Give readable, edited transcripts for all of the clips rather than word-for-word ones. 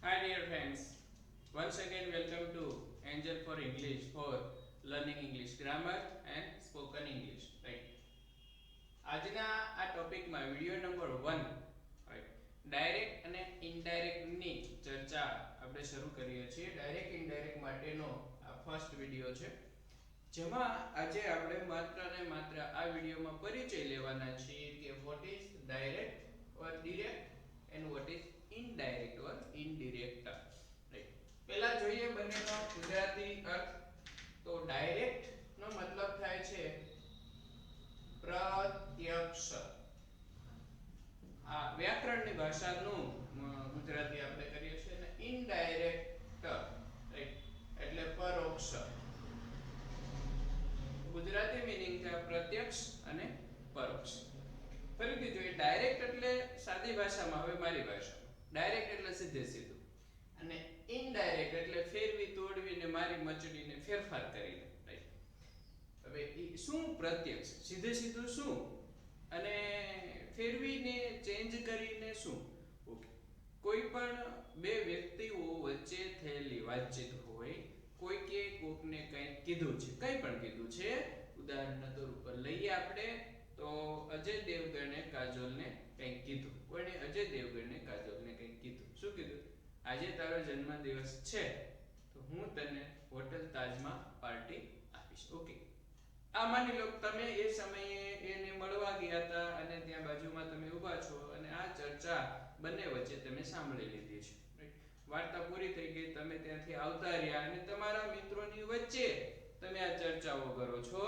Hi dear friends, once again welcome to Angel for English for learning English grammar and spoken English. Right. આજના આ ટોપિકમાં video number 1 right direct અને indirect ની ચર્ચા આપણે શરૂ કરીએ છીએ. ડાયરેક્ટ ઇનડાયરેક્ટ માટેનો આ ફર્સ્ટ વિડિયો છે, જેમાં આજે આપણે માત્ર ને માત્ર આ વિડિયોમાં પરિચય લેવાના છીએ કે what is direct or direct and what is indirect or indirect. Right, પહેલા જોઈએ બંનેનો ગુજરાતી અર્થ. તો ડાયરેક્ટ નો મતલબ થાય છે પ્રત્યક્ષ. આ વ્યાકરણની ભાષાનું ગુજરાતી આપણે કરીએ છીએ. અને ઇનડાયરેક્ટ રાઈટ એટલે પરોક્ષ. ગુજરાતી મીનિંગ છે પ્રત્યક્ષ અને પરોક્ષ. ફરીથી જોઈએ, ડાયરેક્ટ એટલે સાદી ભાષામાં, હવે મારી ભાષામાં ડાયરેક્ટ એટલે સીધે સીધું, અને ઇનડાયરેક્ટ એટલે ફેરવી તોડવીને મારી મચડીને ફેરફાર કરીને. રાઈટ, હવે શું પ્રત્યક્ષ સીધે સીધું શું, અને ફેરવીને ચેન્જ કરીને શું. ઓકે, કોઈ પણ બે વ્યક્તિઓ વચ્ચે થયેલી વાતચીત હોય, કોઈકે કોકને કંઈ કીધું છે, કંઈ પણ કીધું છે. ઉદાહરણ તરીકે લઈએ આપણે તો અજય દેવગણે કાજોલને કંઈક કીધું. કોણે? અજય દેવગણે કાજોલને કંઈક કીધું. શું કીધું? આજે તારો જન્મદિવસ છે તો હું તને હોટેલ તાજમાં પાર્ટી આપીશ. ઓકે, આ માની લો તમે એ સમયે એને મળવા ગયા હતા અને ત્યાં બાજુમાં તમે ઊભા છો અને આ ચર્ચા બંને વચ્ચે તમે સાંભળી લીધી છે. રાઈટ, વાર્તા પૂરી થઈ ગઈ, તમે ત્યાંથી આવતા રહ્યા અને તમારા મિત્રોની વચ્ચે તમે આ ચર્ચાઓ કરો છો.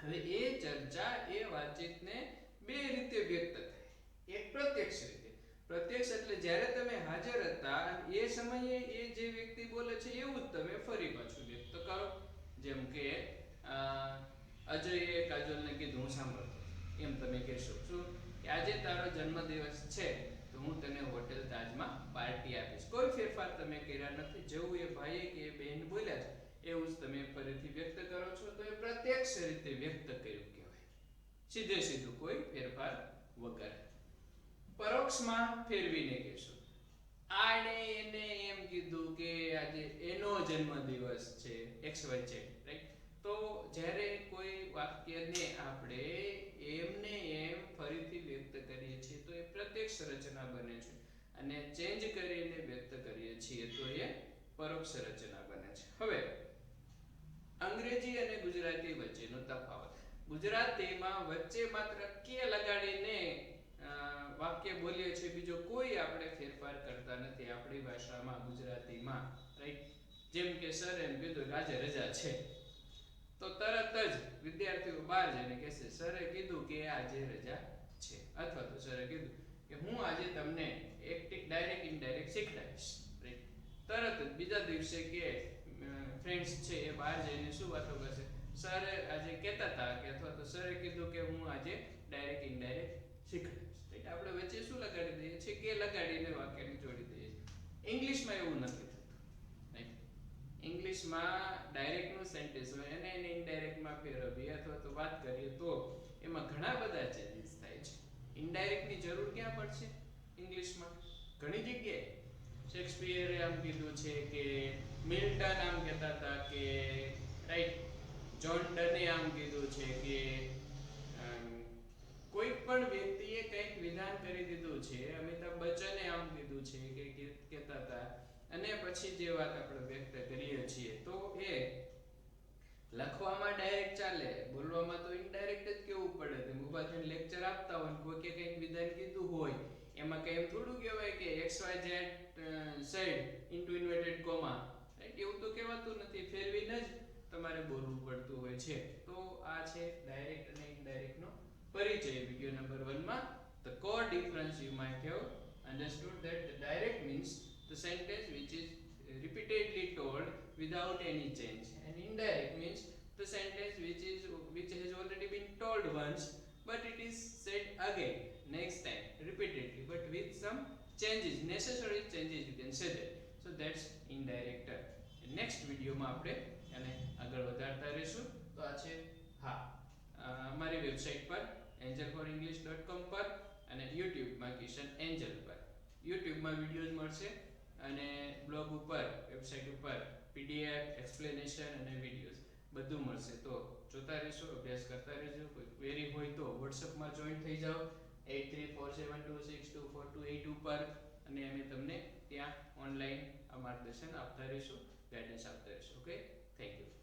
હવે એ ચર્ચા, એ વાતચીતને બે રીતે વ્યક્ત થાય. એક પ્રત્યક્ષ રીતે. પ્રત્યક્ષ એટલે જ્યારે તમે હાજર હતા એ સમયે એ જે વ્યક્તિ બોલે છે એવું જ તમે ફરી પાછું વ્યક્ત કરો. જેમ કે અજયે કાજોલને કીધું, હું સાંભળતો એમ તમે કહેશો શું કે આજે તારો જન્મદિવસ છે તો હું તને હોટેલ તાજમાં પાર્ટી આપીશ. કોઈ ફેરફાર તમે કર્યા નથી. જેવું એ ભાઈએ કે એ બહેન બોલ્યા છે એવું જ તમે ફરીથી વ્યક્ત કરો છો. તો એ પ્રત્યક્ષ રીતે વ્યક્ત કર્યું કહેવાય, સીધે સીધું, કોઈ ફેરફાર વગર. પરોક્ષમાં ફેરવીને કહેશો, આને એને એમ કીધું કે આજે એનો જન્મદિવસ છે XYZ. રાઈટ, તો જ્યારે કોઈ વાક્યને આપણે એમને એમ ફરીથી વ્યક્ત કરીએ છીએ તો એ પ્રત્યક્ષ રચના બને છે, અને ચેન્જ કરીને વ્યક્ત કરીએ છીએ તો એ પરોક્ષ રચના બને છે. હવે અંગ્રેજી અને ગુજરાતી વચ્ચેનો તફાવત. ગુજરાતીમાં વચ્ચે માત્ર કે લગાડીને વાક્ય બોલીએ છીએ, બીજો કોઈ આપણે ફેરફાર કરતા નથી આપણી ભાષામાં, ગુજરાતીમાં. રાઈટ, જેમ કે સર એમ કીધું આજે રજા છે તો તરત જ વિદ્યાર્થીઓ બહાર જઈને કહેશે સરે કીધું કે આજે રજા છે, અથવા તો સરે કીધું કે હું આજે તમને એક્ટિંગ ડાયરેક્ટ ઇનડાયરેક્ટ શીખડાવીશ. રાઈટ, તરત જ બીજા દિવસે કે ફ્રેન્ડ્સ છે એ બહાર જઈને શું વાતો કરશે, સરે આજે કહેતા હતા કે, અથવા તો સરે કીધું કે હું આજે ડાયરેક્ટ ઇનડાયરેક્ટ શીખડાવીશ. રાઈટ, આપણે વચ્ચે શું લગાડી દઈએ છીએ કે લગાડીને વાક્યને જોડી દઈએ છીએ. ઇંગ્લિશમાં એવું નથી થતું. રાઈટ, ઇંગ્લિશમાં ડાયરેક્ટનું સેન્ટેન્સ હોય અને એને ઇનડાયરેક્ટમાં ફેરવીએ અથવા તો વાત કરીએ તો એમાં ઘણા બધા ચેન્જીસ થાય છે. ઇનડાયરેક્ટની જરૂર ક્યાં પડશે ઇંગ્લિશમાં? ઘણી જગ્યાએ. શેક્સપિયરે આમ કીધું છે કે, મિલ્ટન આમ કહેતા હતા કે, રાઈટ, જોન ડને આમ કીધું છે કે, કોઈ પણ વ્યક્તિએ કંઈક વિધાન કરી દીધું છે, અમિતાભ બચ્ચને આમ કીધું છે કે કહેતા હતા, અને પછી જે વાત આપણે વ્યક્ત કરીએ છીએ તો એ લખવામાં ડાયરેક્ટ ચાલે, બોલવામાં તો ઇનડાયરેક્ટ જ કેવું પડે. તેમ ઊભા થઈને લેક્ચર આપતા હોય, કોઈકે કંઈક વિધાન કીધું હોય, એમાં કંઈ એમ થોડું કહેવાય કે XYZ said into inverted comma. Right, એવું તો કહેવાતું નથી, ફેરવીને જ તમારે બોલવું પડતું હોય છે. તો આ છે ડાયરેક્ટ અને ઇનડાયરેક્ટનો પરિચય વિડિયો નંબર 1 માં. The core difference you might have understood that the direct means the sentence which is repeatedly told without any change, and indirect means the sentence which has already been told once but it is said again next time repeatedly but with some changes, necessary changes you can say that. So that's indirect. next video માં આપણે એને આગળ વધારતા રહીશું. તો આ છે હા અમારી વેબસાઇટ પર angelforenglish.com પર અને YouTube માં કિશન એન્જલ પર. YouTube માં વિડિયોઝ મળશે, અને બ્લોગ ઉપર, વેબસાઇટ ઉપર પીડીએફ, એક્સપ્લેનેશન અને વિડીયોઝ બધું મળશે. તો જોતા રહેશો, અભ્યાસ કરતા રહેજો. કોઈ ક્વેરી હોય તો વોટ્સઅપમાં જોઈન થઈ જાઓ 8347262428 ઉપર, અને અમે તમને ત્યાં ઓનલાઈન માર્ગદર્શન આપતા રહીશું, ગાઈડન્સ આપતા રહીશું. Okay, thank you.